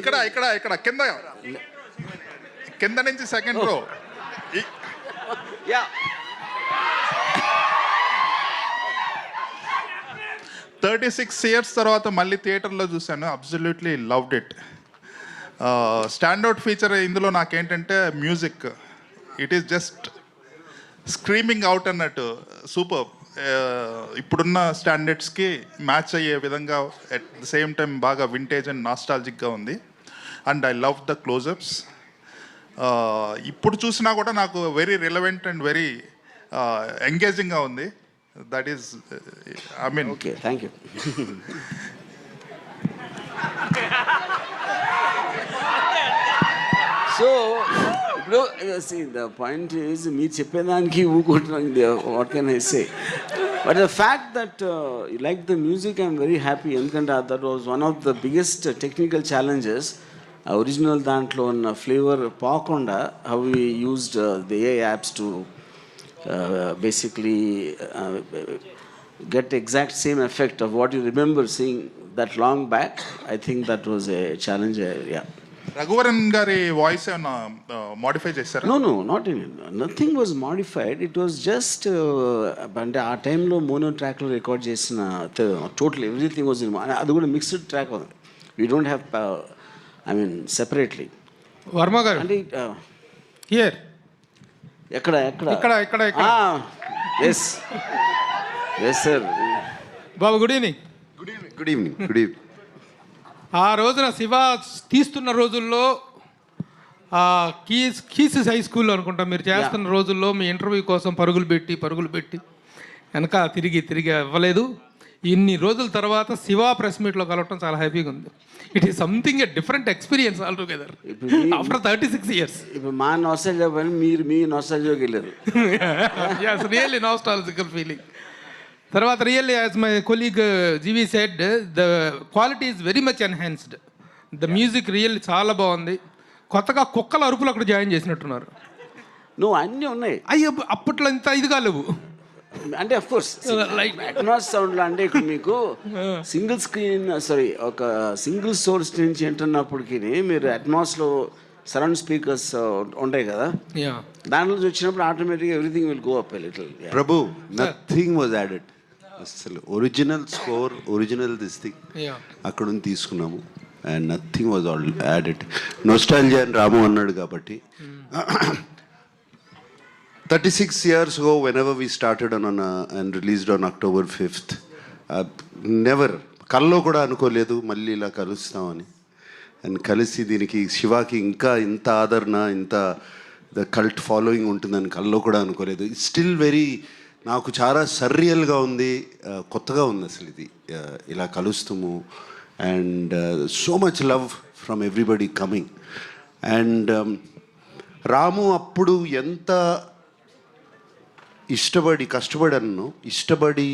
ఇక్కడ ఇక్కడ ఇక్కడ కింద కింద నుంచి సెకండ్ రో. యా 36 years తర్వాత మళ్ళీ థియేటర్లో చూశాను. Absolutely loved it. Standout feature ఇందులో నాకేంటంటే music. It is just screaming out అన్నట్టు. సూపర్. ఇప్పుడున్న స్టాండర్డ్స్కి మ్యాచ్ అయ్యే విధంగా ఎట్ ద సేమ్ టైం బాగా వింటేజ్ అండ్ నాస్టాలజిక్గా ఉంది. And I love the closeups. ఇప్పుడు చూసినా కూడా నాకు వెరీ రిలవెంట్ అండ్ వెరీ ఎంగేజింగ్గా ఉంది. That is I mean. Okay, thank you. So ఇప్పుడు ద పాయింట్ ఈజ్ మీరు చెప్పేదానికి ఊకుంటున్నాను. What can I say, but the fact that you like the music I'm very happy. ఎందుకంటే that was one of the biggest technical challenges. Original దాంట్లో ఉన్న flavour పోకుండా how we used the AI apps to basically get exact same effect of what you remember seeing that long back. I think that was a challenge. Yeah. Raghuvaran గారి voice ఏమన్నా modify చేశారా? No, not in. Nothing was modified. It was just అంటే ఆ టైంలో mono ట్రాక్లో record చేసిన total everything was in. అది కూడా మిక్స్డ్ ట్రాక్ ఉంది. We don't have I mean separately. Varma గారు అంటే హియర్ ఎక్కడ ఎక్కడ ఇక్కడ ఇక్కడ ఇక్కడ ఎస్ ఎస్ సార్. బాబు గుడ్ ఈవినింగ్. Good evening. ఆ రోజున శివ తీస్తున్న రోజుల్లో కీసెస్ హై స్కూల్లో అనుకుంటా మీరు చేస్తున్న రోజుల్లో మీ ఇంటర్వ్యూ కోసం పరుగులు పెట్టి వెనక తిరిగి ఇవ్వలేదు. ఇన్ని రోజుల తర్వాత శివ ప్రెస్ మీట్లో కలవటం చాలా హ్యాపీగా ఉంది. It is something a different experience all together after 36 years. ఇప్పుడు మా నాస్టాల్జియా పని మీరు మీ నాస్టాల్జియాకి వెళ్ళారు. yes, really nostalgical feeling. తర్వాత really as my colleague GV said the quality is very much enhanced. The music really చాలా బాగుంది. కొత్తగా కుక్కల అరుపులు అక్కడ జాయిన్ చేసినట్టున్నారు. నువ్వు అన్నీ ఉన్నాయి. అయ్యో అప్పట్లో ఇంత ఇదిగా లేవు. అంటే అఫ్ కోర్స్ లైక్ అట్మాస్ సౌండ్లో అంటే ఇక్కడ మీకు సింగిల్ స్క్రీన్ ఒక సింగిల్ సోర్స్ నుంచి వింటున్నప్పటికీ మీరు అట్మాస్లో సరౌండ్ స్పీకర్స్ ఉంటాయి కదా, దాంట్లో వచ్చినప్పుడు ఆటోమేటిక్గా everything will go up a little. Prabhu, nothing was added. అసలు original score, original this thing అక్కడ నుంచి తీసుకున్నాము. And nothing was all added. Nostalgia అని రాము అన్నాడు కాబట్టి 36 years ago, whenever we started and released on October 5th, never కల్లో కూడా అనుకోలేదు మళ్ళీ ఇలా కలుస్తామని. అండ్ కలిసి దీనికి శివాకి ఇంకా ఇంత ఆదరణ, ఇంత ద కల్ట్ ఫాలోయింగ్ ఉంటుందని కల్లో కూడా అనుకోలేదు. ఇట్స్ స్టిల్ వెరీ, నాకు చాలా సర్రియల్గా ఉంది, కొత్తగా ఉంది అసలు ఇది ఇలా కలుస్తాము. And so much love from everybody coming. And Ramu అప్పుడు ఎంత కష్టపడి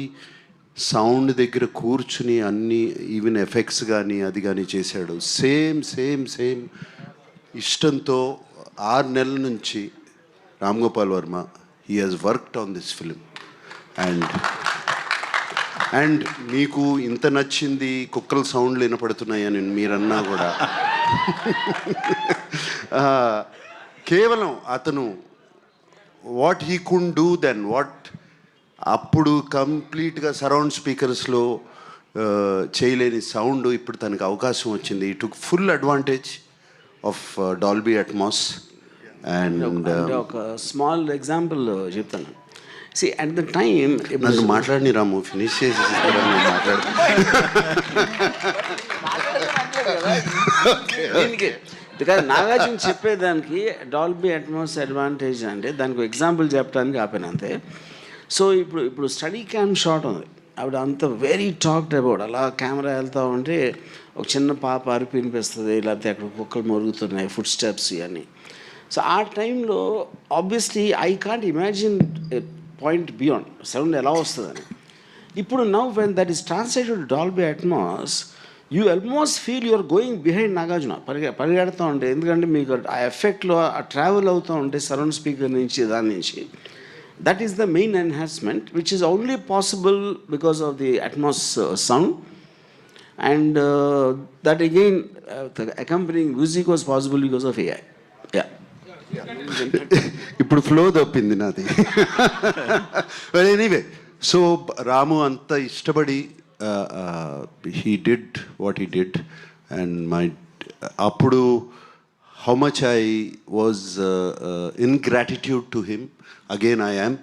సౌండ్ దగ్గర కూర్చుని అన్ని ఈవెన్ ఎఫెక్ట్స్ కానీ అది కానీ చేశాడు. సేమ్ ఇష్టంతో 6 నెలల నుంచి Ram Gopal Varma he has worked on this film. And మీకు ఇంత నచ్చింది, కుక్కల సౌండ్లు వినపడుతున్నాయని మీరన్నా కూడా కేవలం అతను what he could do then, what అప్పుడు కంప్లీట్గా సరౌండ్ స్పీకర్స్లో చేయలేని సౌండ్ ఇప్పుడు తనకు అవకాశం వచ్చింది. He took full advantage of Dolby Atmos. And ఒక స్మాల్ ఎగ్జాంపుల్ చెప్తాను. See, at the time, నన్ను మాట్లాడిని రాము, ఫినిష్ చేసి బికాజ్ నాగార్జున చెప్పేదానికి డాల్బీ అట్మాస్ అడ్వాంటేజ్ అంటే దానికి ఎగ్జాంపుల్ చెప్పడానికి ఆపాను అంతే. సో ఇప్పుడు స్టడీ క్యామ్ షాట్ ఉంది, ఆవిడ అంత వెరీ టాక్డ్ అబౌట్. అలా కెమెరా వెళ్తూ ఉంటే ఒక చిన్న పాప అరిపి వినిపిస్తుంది, లేకపోతే అక్కడ కుక్కలు మరుగుతున్నాయి, ఫుడ్ స్టెప్స్ ఇవన్నీ. సో ఆ టైంలో obviously I can't imagine point beyond sound ఎలా వస్తుందని. ఇప్పుడు now when that is translated Dolby Atmos, you almost feel you're going behind Nagarjuna. పరిగెడుతూ ఉంటే, ఎందుకంటే మీకు ఆ ఎఫెక్ట్లో ఆ ట్రావెల్ అవుతూ ఉంటే సరౌండ్ స్పీకర్ నుంచి దాని నుంచి, that is the main enhancement which is only possible because of the Atmos sound. And that again, the accompanying music was possible because of AI. Yeah. ఇప్పుడు ఫ్లో తప్పింది నాది. ఎనీవే, సో రాము అంత ఇష్టపడి he did what he did and my అప్పుడు how much I was in gratitude to him. Again I am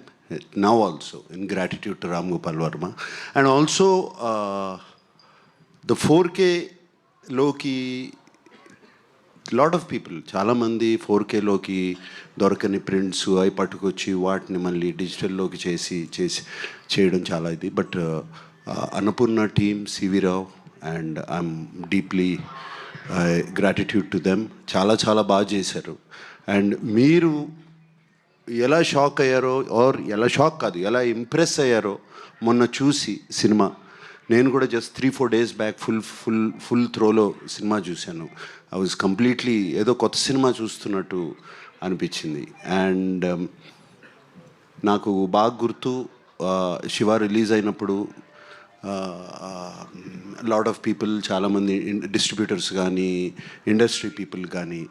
now also in gratitude to Ram Gopal Varma. And also the 4Kలోకి lot of people, చాలామంది 4Kలోకి దొరకని prints అవి పట్టుకొచ్చి వాటిని మళ్ళీ డిజిటల్లోకి చేయడం చాలా ఇది. But Annapurna team, CV Rao and I'm deeply gratitude to them. చాలా బాగా చేశారు. అండ్ మీరు ఎలా షాక్ అయ్యారో, ఆర్ ఎలా షాక్ కాదు, ఎలా ఇంప్రెస్ అయ్యారో మొన్న చూసి సినిమా. నేను కూడా జస్ట్ 3-4 days బ్యాక్ ఫుల్ త్రోలో సినిమా చూశాను. ఐ వాజ్ కంప్లీట్లీ ఏదో కొత్త సినిమా చూస్తున్నట్టు అనిపించింది. అండ్ నాకు బాగా గుర్తు, శివ రిలీజ్ అయినప్పుడు లాట్ ఆఫ్ పీపుల్, చాలామంది డిస్ట్రిబ్యూటర్స్ కానీ ఇండస్ట్రీ పీపుల్ కానీ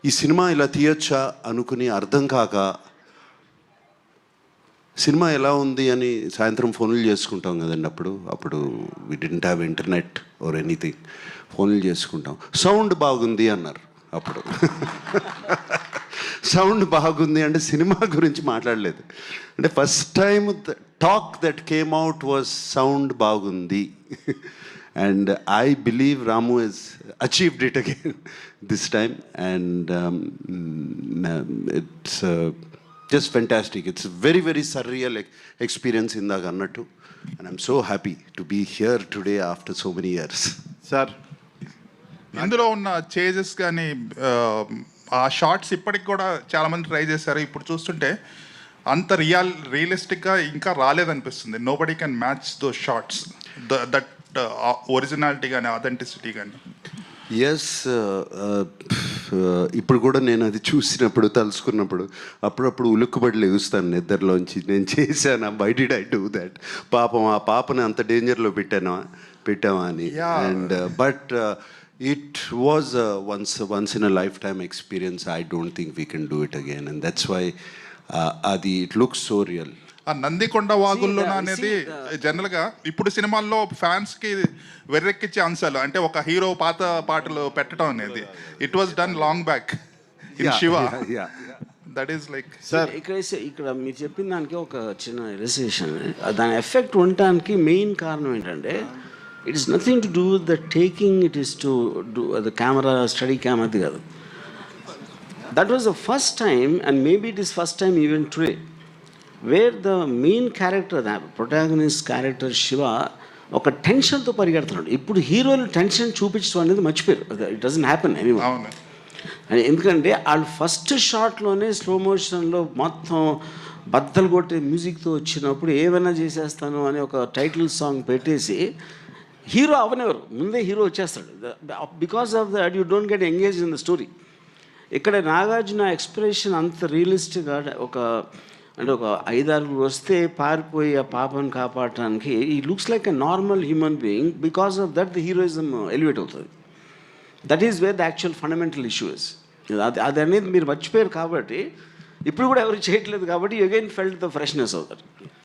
ఈ సినిమా ఇలా తీయొచ్చా అనుకుని అర్థం కాక సినిమా ఎలా ఉంది అని సాయంత్రం ఫోన్లు చేసుకుంటాం కదండి. అప్పుడు we didn't have internet or anything. ఫోన్లు చేసుకుంటాం. సౌండ్ బాగుంది అన్నారు. అప్పుడు సౌండ్ బాగుంది అంటే సినిమా గురించి మాట్లాడలేదు. అంటే first time the talk that came out was sound బాగుంది. And I believe Ramu he's achieved it again this time. And it's just fantastic. It's a very surreal experience ఇందాక అన్నట్టు. And I'm so happy to be here today after so many years. Sir, ఇందులో ఉన్న changes కానీ ఆ shorts ఇప్పటికి కూడా చాలామంది try చేశారు. ఇప్పుడు చూస్తుంటే అంత రియలిస్టిక్గా ఇంకా రాలేదనిపిస్తుంది. Nobody can match those shots, that originality కానీ అథెంటిసిటీ కానీ. ఎస్, ఇప్పుడు కూడా నేను అది చూసినప్పుడు, తలుసుకున్నప్పుడు అప్పుడప్పుడు ఉలుక్కుబడి లెగుస్తాను నిద్రలోంచి. నేను చేశాను, why did I do that, పాపం ఆ పాపని అంత డేంజర్లో పెట్టామా అని. And but it was once in a lifetime experience. I don't think we can do it again. And that's why అది ఇట్ లుక్స్ సో రియల్. ఆ నందికొండ వాగుల్లో అనేది జనరల్గా ఇప్పుడు సినిమాల్లో ఫ్యాన్స్కి వెర్రెక్కిచ్చే అంశాలు. అంటే ఒక హీరో పాత పాటలు పెట్టడం అనేది it was done long back in Shiva. That is like sir, ఇక్కడ మీరు చెప్పిన దానికి ఒక చిన్న రిలేషన్, దాని ఎఫెక్ట్ ఉండటానికి మెయిన్ కారణం ఏంటంటే it is nothing to do with the taking, it is to do the camera, study camera, అది కాదు. That was the first time, and maybe it is first time even today, wear the main character, the protagonist character Shiva ఒక టెన్షన్తో పరిగెడుతున్నాడు. ఇప్పుడు హీరోలు tension చూపించడం అనేది మర్చిపోయారు. It doesn't happen anyway. అని ఎందుకంటే వాళ్ళు ఫస్ట్ షాట్లోనే స్లో మోషన్లో మొత్తం బద్దలు కొట్టే మ్యూజిక్తో వచ్చినప్పుడు ఏమైనా చేసేస్తాను అని ఒక టైటిల్ సాంగ్ పెట్టేసి హీరో అవనెవరు, ముందే హీరో వచ్చేస్తాడు. Because of that you don't get engage in the story. ఇక్కడ నాగార్జున ఎక్స్ప్రెషన్ అంత రియలిస్టిక్గా ఒక 5-6 వస్తే పారిపోయి ఆ పాపను కాపాడటానికి he looks like a normal human being. Because of that the heroism elevate అవుతుంది. That is where the actual fundamental issue is. అది అనేది మీరు మర్చిపోయారు కాబట్టి, ఇప్పుడు కూడా ఎవరు చేయట్లేదు కాబట్టి you again felt the freshness అవుతారు.